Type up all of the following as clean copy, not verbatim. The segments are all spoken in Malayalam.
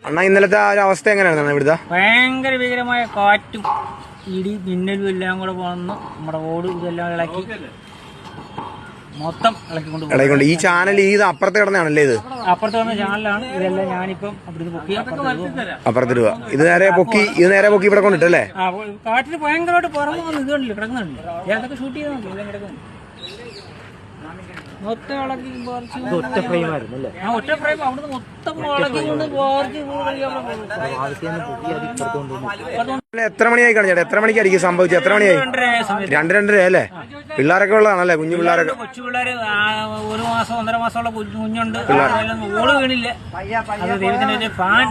അണ്ണാ ഇന്നലത്തെ ആ ഒരു അവസ്ഥ എങ്ങനെയാണ് ഇവിടുത്തെ? ഭയങ്കര ഭീകരമായ കാറ്റും ഇടി മിന്നലും എല്ലാം കൂടെ വന്ന് നമ്മുടെ ഓട് ഇതെല്ലാം ഇളക്കി മൊത്തം ഇളക്കിക്കൊണ്ട് ഈ ചാനൽ ഇത് അപ്പുറത്ത് കിടന്നാണല്ലേ? ഇത് അപ്പുറത്ത് കിടന്ന ചാനലാണ്. ഇതെല്ലാം ഞാനിപ്പം അപ്പുറത്ത് പൊക്കി അപ്പുറത്തിടുക. ഇത് നേരെ പൊക്കി ഇവിടെ കൊണ്ടിട്ടല്ലേ? കാറ്റിന് ഭയങ്കരമായിട്ട് പറന്നു വന്ന് ഇത് കണ്ടില്ല കിടക്കുന്നുണ്ട്. ഞാനതൊക്കെ ഷൂട്ട് ചെയ്ത് നോക്കി എല്ലാം കിടക്കുന്നു. മൊത്തം ഇളക്കി ഒറ്റ ഫ്രെയിം അവിടുന്ന് മൊത്തം ഇളക്കി കൊണ്ട് എത്ര മണിയായി ചേട്ടാ? എത്ര മണിക്കായിരിക്കും സംഭവിച്ചത്? എത്ര മണിയായി? 2-2:30 അല്ലേ? പിള്ളേരൊക്കെ ഉള്ളതാണല്ലേ? കുഞ്ഞു പിള്ളേരൊക്കെ, കൊച്ചു പിള്ളേര് 1 മാസം 1.5 മാസമുള്ള കുഞ്ഞുണ്ട്. ഓള് വീണില്ല. അത് ദൈവത്തിന്റെ ഫാൻ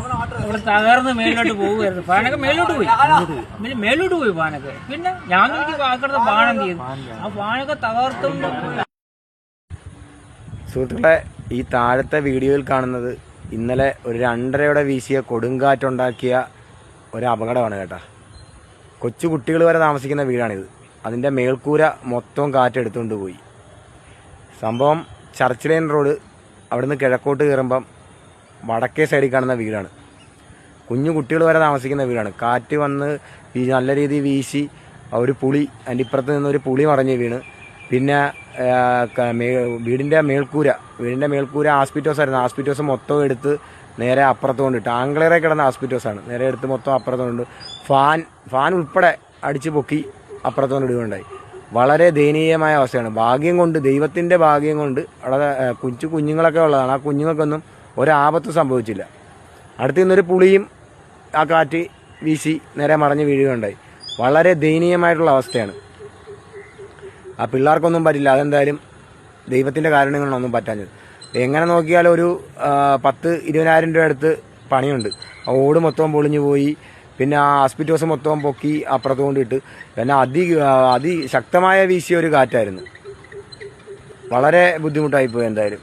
ഇവിടെ തകർന്ന് മേലോട്ട് പോകുമായിരുന്നു. ഫാനൊക്കെ മേലോട്ട് പോയി ഫാനൊക്കെ. പിന്നെ ഞാൻ നോക്കി കിടന്ന ഫാൻ എന്ത് ചെയ്തു? ആ ഫാനൊക്കെ തകർത്തുണ്ട്. സുഹൃത്തുക്കളെ, ഈ താഴത്തെ വീഡിയോയിൽ കാണുന്നത് ഇന്നലെ ഒരു 2:30 വീശിയ കൊടുങ്കാറ്റുണ്ടാക്കിയ ഒരു അപകടമാണ് കേട്ടോ. കൊച്ചു കുട്ടികൾ വരെ താമസിക്കുന്ന വീടാണിത്. അതിൻ്റെ മേൽക്കൂര മൊത്തം കാറ്റെടുത്തുകൊണ്ട് പോയി. സംഭവം ചർച്ച് ലൈൻ റോഡ്, അവിടുന്ന് കിഴക്കോട്ട് കയറുമ്പം വടക്കേ സൈഡിൽ കാണുന്ന വീടാണ്. കുഞ്ഞു കുട്ടികൾ വരെ താമസിക്കുന്ന വീടാണ്. കാറ്റ് വന്ന് നല്ല രീതിയിൽ വീശി ഒരു പുളി, അതിൻ്റെ ഇപ്പുറത്ത് നിന്നൊരു പുളി മറിഞ്ഞ് വീണ്. പിന്നെ വീടിൻ്റെ മേൽക്കൂര ആസ്പിറ്റോസ് ആയിരുന്നു. ആസ്പിറ്റോസ് മൊത്തം എടുത്ത് നേരെ അപ്പുറത്ത് കൊണ്ടിട്ട്, ആംഗ്ലറെ കിടന്ന ആസ്പിറ്റോസാണ്. നേരെ എടുത്ത് മൊത്തം അപ്പുറത്ത് കൊണ്ട് ഫാൻ ഉൾപ്പെടെ അടിച്ച് പൊക്കി അപ്പുറത്ത് കൊണ്ട് ഇടുകയുണ്ടായി. വളരെ ദയനീയമായ അവസ്ഥയാണ്. ദൈവത്തിൻ്റെ ഭാഗ്യം കൊണ്ട് അവിടെ കുഞ്ഞുങ്ങളൊക്കെ ഉള്ളതാണ്. ആ കുഞ്ഞുങ്ങൾക്കൊന്നും ഒരാപത്ത് സംഭവിച്ചില്ല. അടുത്ത് നിന്നൊരു പുളിയും ആ കാറ്റ് വീശി നേരെ മറിഞ്ഞ് വീഴുകയുണ്ടായി. വളരെ ദയനീയമായിട്ടുള്ള അവസ്ഥയാണ്. ആ പിള്ളേർക്കൊന്നും പറ്റില്ല. അതെന്തായാലും ദൈവത്തിൻ്റെ കാരണങ്ങളൊന്നും പറ്റാഞ്ഞത്. എങ്ങനെ നോക്കിയാലും ഒരു 10-20,000 രൂപ അടുത്ത് പണിയുണ്ട്. ആ ഓട് മൊത്തം പൊളിഞ്ഞു പോയി. പിന്നെ ആ ആസ്പിറ്റോസ് മൊത്തം പൊക്കി അപ്പുറത്ത് കൊണ്ടിട്ട്. പിന്നെ അതിശക്തമായ വീശിയ ഒരു കാറ്റായിരുന്നു. വളരെ ബുദ്ധിമുട്ടായിപ്പോയി എന്തായാലും.